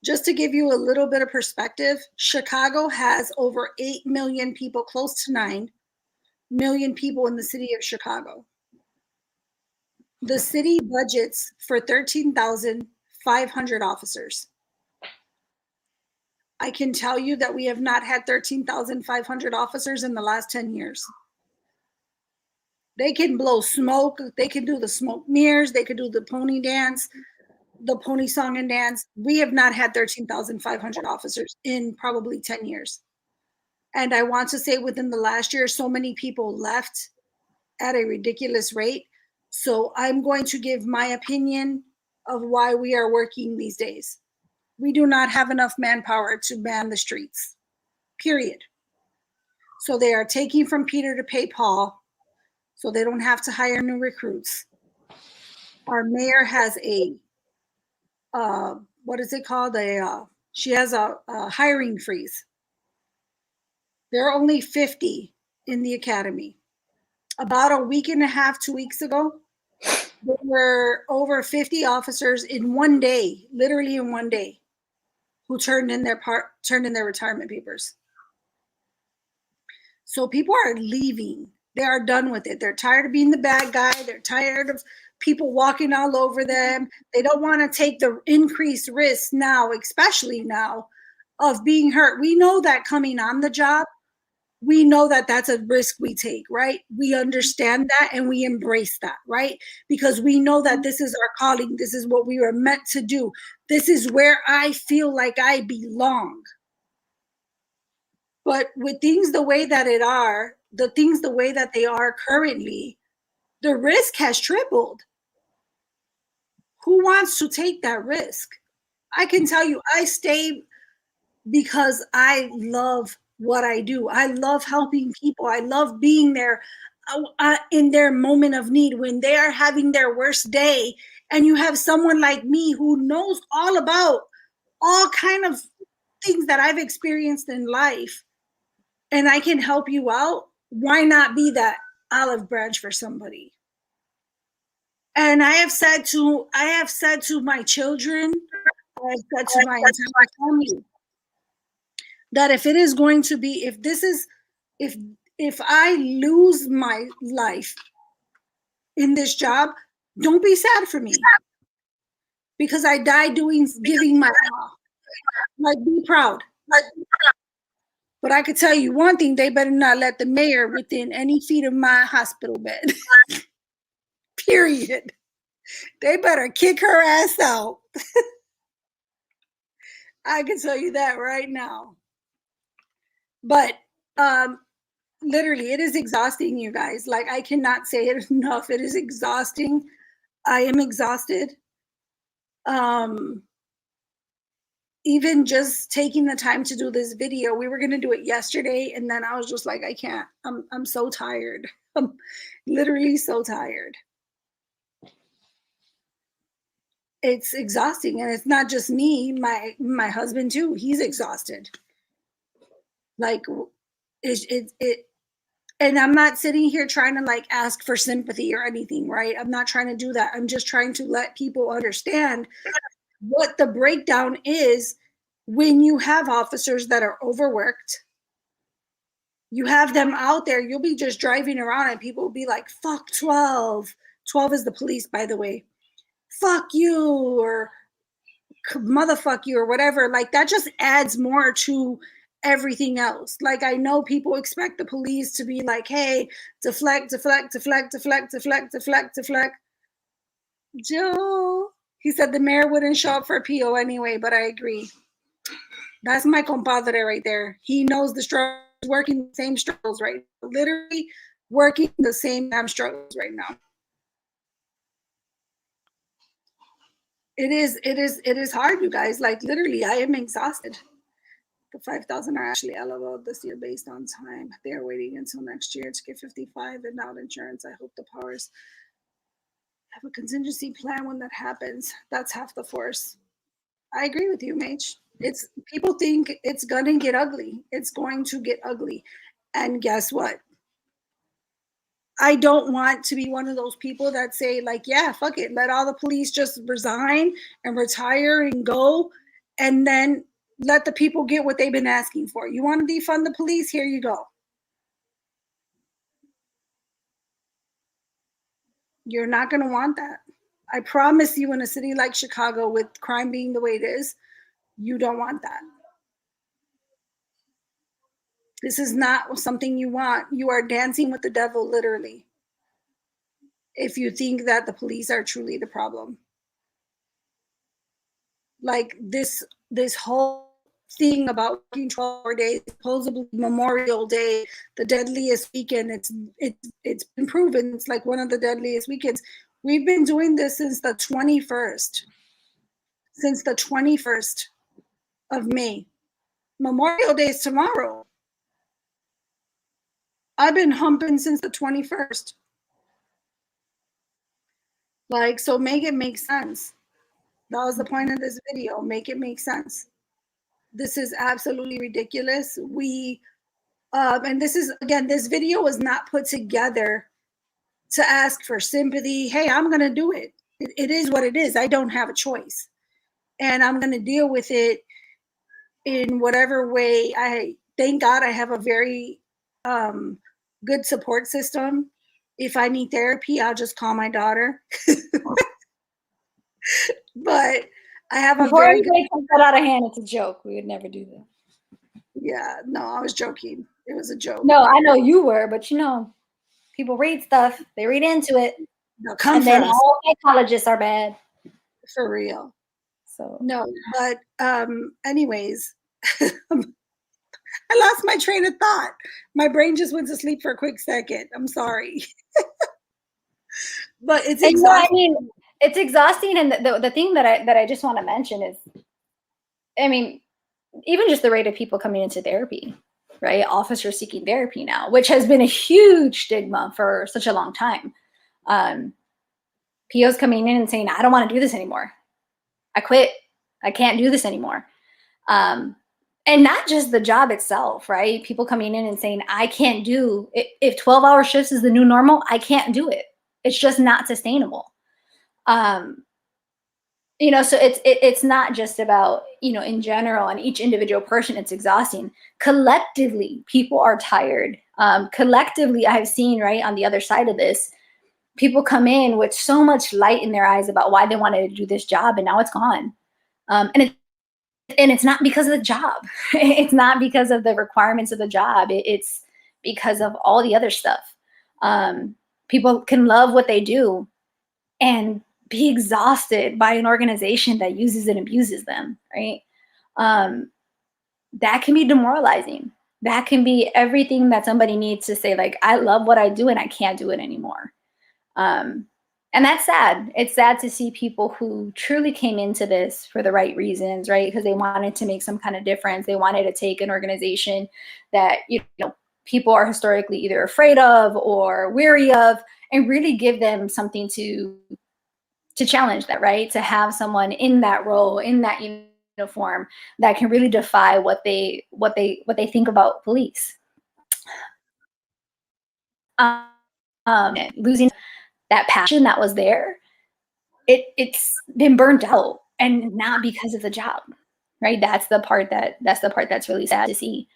Just to give you a little bit of perspective, Chicago has over 8 million people, close to 9 million people in the city of Chicago. The city budgets for 13,500 officers. I can tell you that we have not had 13,500 officers in the last 10 years. They can blow smoke. They can do the smoke mirrors. They could do the pony dance, the pony song and dance. We have not had 13,500 officers in probably 10 years. And I want to say within the last year, so many people left at a ridiculous rate. So I'm going to give my opinion of why we are working these days. We do not have enough manpower to man the streets, period. So they are taking from Peter to pay Paul, so they don't have to hire new recruits. Our mayor has a, what is it called? She has a hiring freeze. There are only 50 in the academy. About a week and a half, 2 weeks ago, there were over 50 officers in one day, literally in one day, who turned in their retirement papers. So people are leaving. They are done with it. They're tired of being the bad guy. They're tired of people walking all over them. They don't want to take the increased risk now, especially now, of being hurt. We know that coming on the job, we know that that's a risk we take, right? We understand that and we embrace that, right? Because we know that this is our calling. This is what we were meant to do. This is where I feel like I belong. But with things the way that the way that they are currently, the risk has tripled. Who wants to take that risk? I can tell you, I stay because I love what I do. I love helping people. I love being there in their moment of need when they are having their worst day, and you have someone like me who knows all about all kind of things that I've experienced in life, and I can help you out, why not be that olive branch for somebody? And I have said to my children, I have said to my entire family, that if it is going to be, if I lose my life in this job, don't be sad for me, because I died giving my all. Like, be proud. But I could tell you one thing: they better not let the mayor within any feet of my hospital bed. Period. They better kick her ass out. I can tell you that right now. But literally, it is exhausting, you guys. Like, I cannot say it enough. It is exhausting. I am exhausted. Even just taking the time to do this video, we were going to do it yesterday, and then I was just like, I can't. I'm so tired. I'm literally so tired. It's exhausting, and it's not just me. My husband too. He's exhausted. Like, it and I'm not sitting here trying to like ask for sympathy or anything, right? I'm not trying to do that. I'm just trying to let people understand what the breakdown is when you have officers that are overworked. You have them out there, you'll be just driving around and people will be like, fuck 12. 12 is the police, by the way. Fuck you, or motherfuck you, or whatever. Like, that just adds more to everything else. Like, I know people expect the police to be like, hey, deflect, deflect, deflect, deflect, deflect, deflect, deflect. Joe, he said the mayor wouldn't show up for a PO anyway, but I agree. That's my compadre right there. He knows the struggles, working the same struggles right now. Literally working the same damn struggles right now. It is hard, you guys. Like, literally, I am exhausted. The 5,000 are actually LOL this year based on time. They are waiting until next year to get 55 and out insurance. I hope the powers have a contingency plan when that happens. That's half the force. I agree with you, Mage. It's, people think it's gonna get ugly. It's going to get ugly. And guess what? I don't want to be one of those people that say, like, yeah, fuck it, let all the police just resign and retire and go, and then let the people get what they've been asking for. You want to defund the police? Here you go. You're not going to want that. I promise you, in a city like Chicago, with crime being the way it is, you don't want that. This is not something you want. You are dancing with the devil, literally, if you think that the police are truly the problem. Like, this whole thing about working 12-hour days, supposedly Memorial Day, the deadliest weekend. It's been proven it's like one of the deadliest weekends. We've been doing this since the 21st. Since the 21st of May. Memorial Day is tomorrow. I've been humping since the 21st. Like, so make it make sense. That was the point of this video. Make it make sense. This is absolutely ridiculous. We, and this is, again, this video was not put together to ask for sympathy. Hey, I'm going to do it. It is what it is. I don't have a choice. And I'm going to deal with it in whatever way. I thank God I have a very good support system. If I need therapy, I'll just call my daughter. But I have a Before very anybody takes that out of hand, it's a joke. We would never do that. Yeah, no, I was joking. It was a joke. No, I know you were, but you know, people read stuff. They read into it. No, come And for then us. all psychologists are bad. For real. So No, but anyways, I lost my train of thought. My brain just went to sleep for a quick second. I'm sorry. But it's and, you know, I exhausting. mean, it's exhausting. And the thing that I just want to mention is, I mean, even just the rate of people coming into therapy, right? Officers seeking therapy now, which has been a huge stigma for such a long time. POs coming in and saying, I don't want to do this anymore. I quit. I can't do this anymore. And not just the job itself, right? People coming in and saying, I can't do it. If 12-hour shifts is the new normal, I can't do it. It's just not sustainable. You know, so it's not just about, you know, in general, and each individual person, it's exhausting. Collectively, people are tired. Collectively, I've seen, right, on the other side of this, people come in with so much light in their eyes about why they wanted to do this job, and now it's gone. And it's not because of the job. It's not because of the requirements of the job. It's because of all the other stuff. People can love what they do and be exhausted by an organization that uses and abuses them, right? That can be demoralizing. That can be everything that somebody needs to say, like, I love what I do and I can't do it anymore. And that's sad. It's sad to see people who truly came into this for the right reasons, right? Because they wanted to make some kind of difference. They wanted to take an organization that, you know, people are historically either afraid of or weary of, and really give them something to challenge that, right? To have someone in that role, in that uniform, that can really defy what they think about police. Losing that passion that was there, it's been burnt out, and not because of the job, right? That's the part that's really sad to see.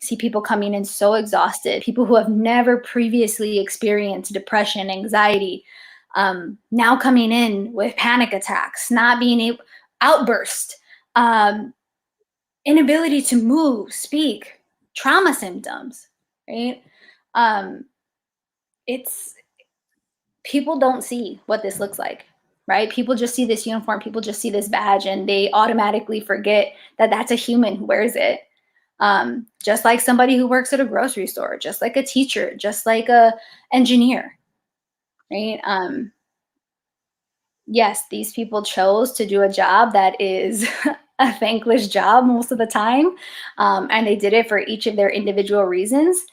See people coming in so exhausted, people who have never previously experienced depression, anxiety, now coming in with panic attacks, not being able, outburst, inability to move, speak, trauma symptoms, right? It's, people don't see what this looks like, right? People just see this uniform, people just see this badge, and they automatically forget that that's a human who wears it. Just like somebody who works at a grocery store, just like a teacher, just like a engineer, right? Yes, these people chose to do a job that is a thankless job most of the time, and they did it for each of their individual reasons.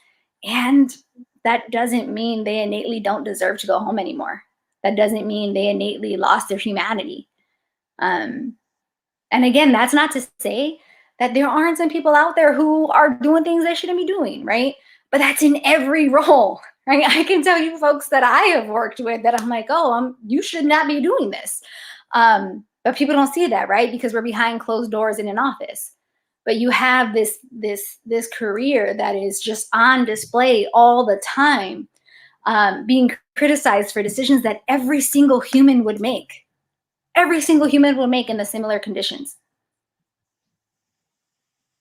And that doesn't mean they innately don't deserve to go home anymore. That doesn't mean they innately lost their humanity. And again, that's not to say that there aren't some people out there who are doing things they shouldn't be doing, right? But that's in every role, right? I can tell you folks that I have worked with that I'm like, oh, you should not be doing this. But people don't see that, right? Because we're behind closed doors in an office. But you have this career that is just on display all the time, being criticized for decisions that every single human would make. Every single human will make in the similar conditions.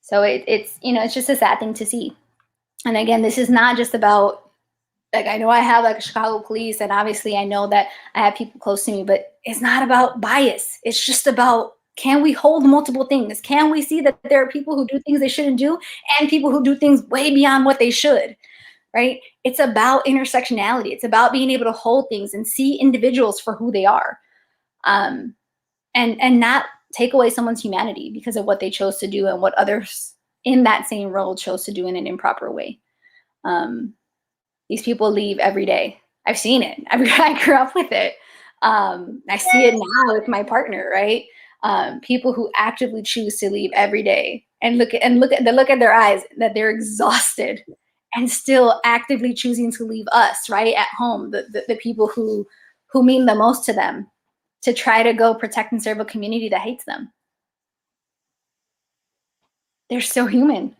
So it's, you know, it's just a sad thing to see. And again, this is not just about, like, I know I have like Chicago police, and obviously I know that I have people close to me, but it's not about bias. It's just about, can we hold multiple things? Can we see that there are people who do things they shouldn't do and people who do things way beyond what they should, right? It's about intersectionality. It's about being able to hold things and see individuals for who they are, and not take away someone's humanity because of what they chose to do and what others in that same role chose to do in an improper way. These people leave every day. I've seen it. I grew up with it. I see it now with my partner, right? People who actively choose to leave every day, and look at their eyes, that they're exhausted and still actively choosing to leave us, right, at home, the people who mean the most to them, to try to go protect and serve a community that hates them. They're so human,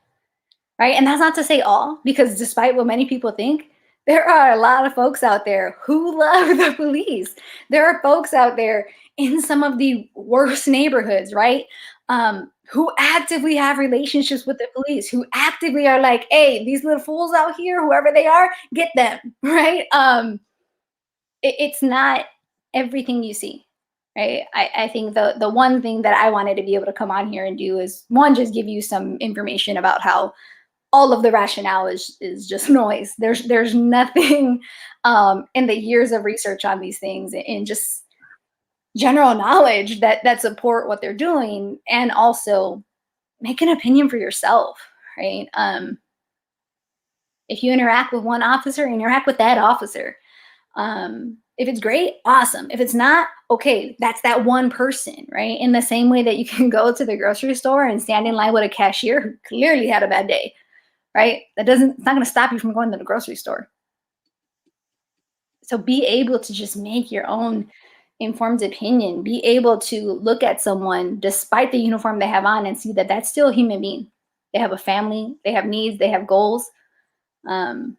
right? And that's not to say all, because despite what many people think, there are a lot of folks out there who love the police. There are folks out there in some of the worst neighborhoods, right? Who actively have relationships with the police, who actively are like, hey, these little fools out here, whoever they are, get them, right? It's not everything you see, right? I think the one thing that I wanted to be able to come on here and do is, one, just give you some information about how all of the rationale is just noise. There's nothing in the years of research on these things and just general knowledge that support what they're doing, and also make an opinion for yourself, right? If you interact with one officer, interact with that officer. If it's great, awesome. If it's not, okay, that's that one person, right? In the same way that you can go to the grocery store and stand in line with a cashier who clearly had a bad day, right? It's not going to stop you from going to the grocery store. So be able to just make your own informed opinion, be able to look at someone despite the uniform they have on and see that that's still a human being. They have a family, they have needs, they have goals. And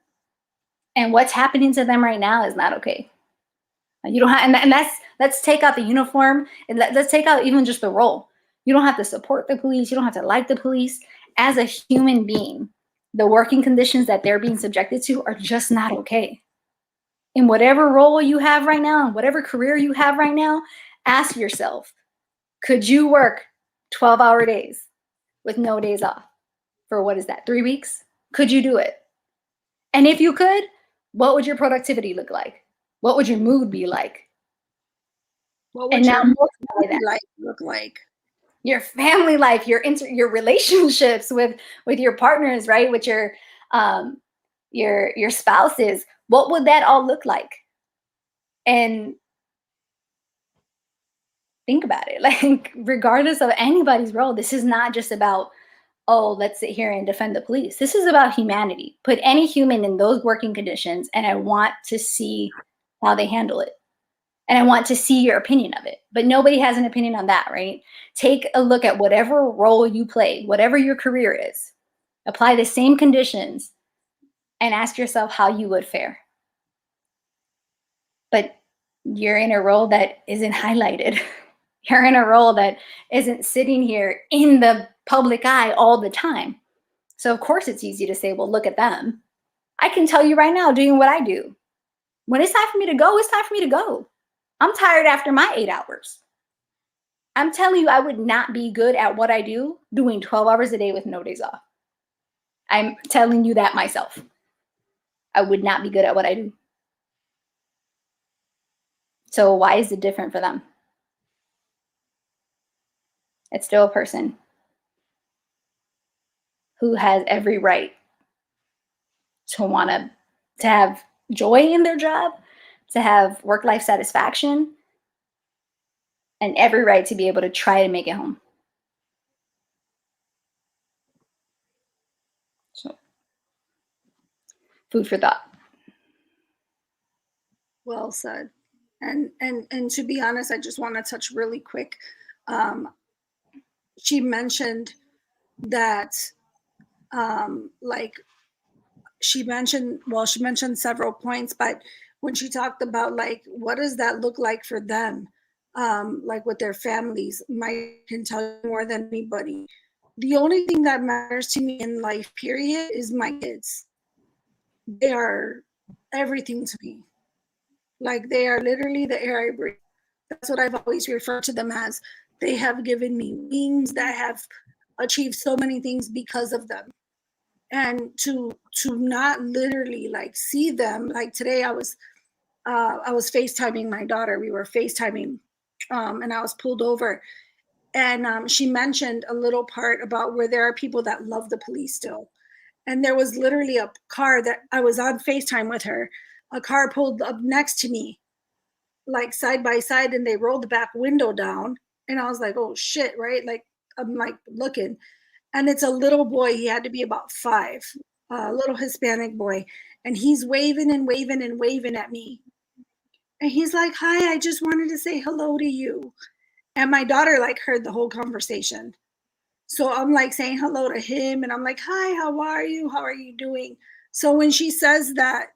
what's happening to them right now is not okay. You don't have, and let's take out the uniform and let's take out even just the role. You don't have to support the police. You don't have to like the police. As a human being, the working conditions that they're being subjected to are just not okay. In whatever role you have right now, in whatever career you have right now, ask yourself, could you work 12-hour days with no days off for what is that, 3 weeks? Could you do it? And if you could, what would your productivity look like? What would your mood be like? What would your life look like? Your family life, your relationships with your partners, right? With your spouses. What would that all look like? And think about it. Like, regardless of anybody's role, this is not just about, oh, let's sit here and defend the police. This is about humanity. Put any human in those working conditions, and I want to see how they handle it. And I want to see your opinion of it. But nobody has an opinion on that, right? Take a look at whatever role you play, whatever your career is. Apply the same conditions and ask yourself how you would fare. But you're in a role that isn't highlighted. You're in a role that isn't sitting here in the public eye all the time. So of course it's easy to say, well, look at them. I can tell you right now, doing what I do, when it's time for me to go, it's time for me to go. I'm tired after my 8 hours. I'm telling you, I would not be good at what I do doing 12 hours a day with no days off. I'm telling you that myself. I would not be good at what I do. So why is it different for them? It's still a person who has every right to want to have joy in their job, to have work-life satisfaction, and every right to be able to try to make it home. So, food for thought. Well said. And to be honest, I just want to touch really quick. She mentioned that, she mentioned several points, but when she talked about like, what does that look like for them? Like with their families, Mike can tell you more than anybody. The only thing that matters to me in life, period, is my kids. They are everything to me. Like, they are literally the air I breathe. That's what I've always referred to them as. They have given me wings, that have achieved so many things because of them. And to not literally like see them, like today I was FaceTiming my daughter. We were FaceTiming, and I was pulled over, and she mentioned a little part about where there are people that love the police still. And there was literally a car that I was on FaceTime with her. A car pulled up next to me, like side by side, and they rolled the back window down. And I was like, oh shit, right? Like, I'm like looking, and it's a little boy. He had to be about 5, a little Hispanic boy. And he's waving and waving and waving at me. And he's like, hi, I just wanted to say hello to you. And my daughter like heard the whole conversation. So I'm like saying hello to him, and I'm like, hi, how are you? How are you doing? So when she says that,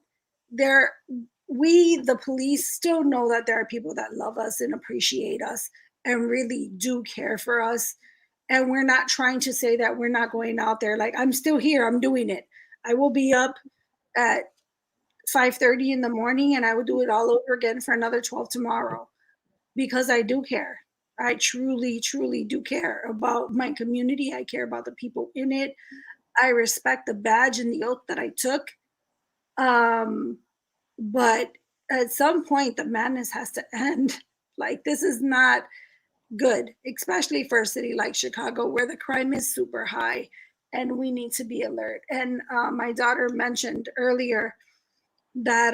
we, the police, still know that there are people that love us and appreciate us and really do care for us. And we're not trying to say that we're not going out there. Like, I'm still here, I'm doing it. I will be up at 5:30 in the morning, and I will do it all over again for another 12 tomorrow, because I do care. I truly, truly do care about my community. I care about the people in it. I respect the badge and the oath that I took. But at some point, the madness has to end. Like, this is not good, especially for a city like Chicago, where the crime is super high, and we need to be alert. And my daughter mentioned earlier that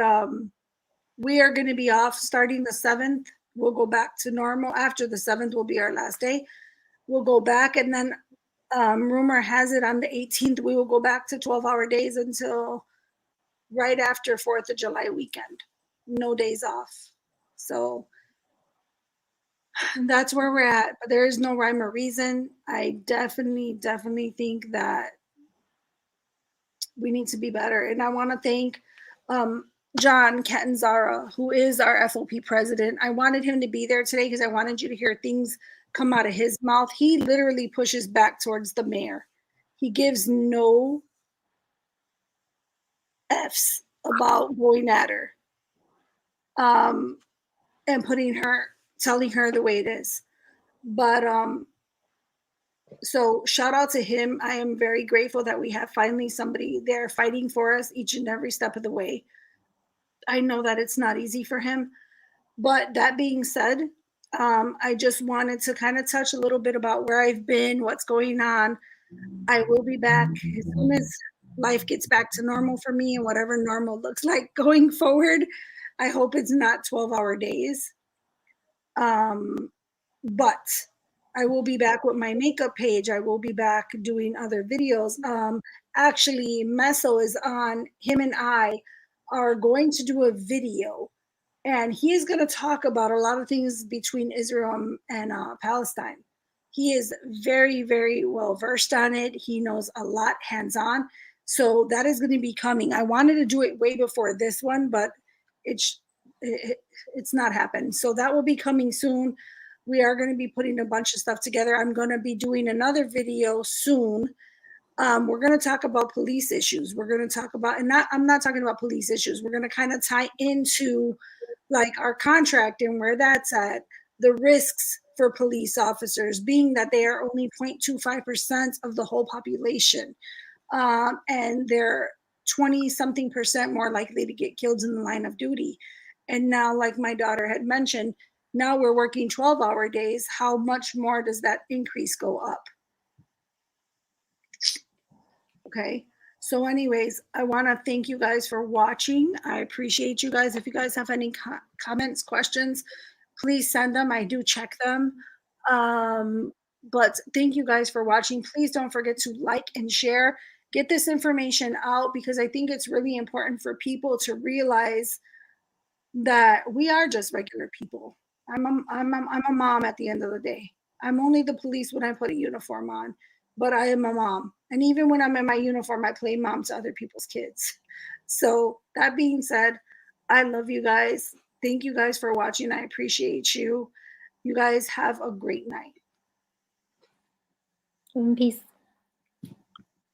We are going to be off starting the 7th. We'll go back to normal. After the 7th will be our last day. We'll go back, and then rumor has it on the 18th we will go back to 12-hour days until right after 4th of July weekend. No days off. So that's where we're at. But there is no rhyme or reason. I definitely think that we need to be better. And I want to thank John Catanzara, who is our FOP president. I wanted him to be there today because I wanted you to hear things come out of his mouth. He literally pushes back towards the mayor. He gives no F's about going at her and telling her the way it is. But so shout out to him. I am very grateful that we have finally somebody there fighting for us each and every step of the way. I know that it's not easy for him. But that being said, I just wanted to kind of touch a little bit about where I've been, what's going on. I will be back as soon as life gets back to normal for me, and whatever normal looks like going forward. I hope it's not 12-hour days. But I will be back with my makeup page. I will be back doing other videos. Actually, Meso is on. Him and I are going to do a video, and he is going to talk about a lot of things between Israel and Palestine. He is very, very well versed on it. He knows a lot hands-on. So that is going to be coming. I wanted to do it way before this one, but it's not happening. So that will be coming soon. We are going to be putting a bunch of stuff together. I'm going to be doing another video soon. We're going to talk about police issues. We're going to talk about, I'm not talking about police issues. We're going to kind of tie into like our contract and where that's at, the risks for police officers, being that they are only 0.25% of the whole population. And they're 20-something% more likely to get killed in the line of duty. And now, like my daughter had mentioned, now we're working 12-hour days. How much more does that increase go up? Okay. So anyways, I want to thank you guys for watching. I appreciate you guys. If you guys have any comments, questions, please send them. I do check them. But thank you guys for watching. Please don't forget to like and share. Get this information out, because I think it's really important for people to realize that we are just regular people. I'm a mom at the end of the day. I'm only the police when I put a uniform on, but I am a mom. And even when I'm in my uniform, I play mom to other people's kids. So that being said, I love you guys. Thank you guys for watching. I appreciate you. You guys have a great night. In peace.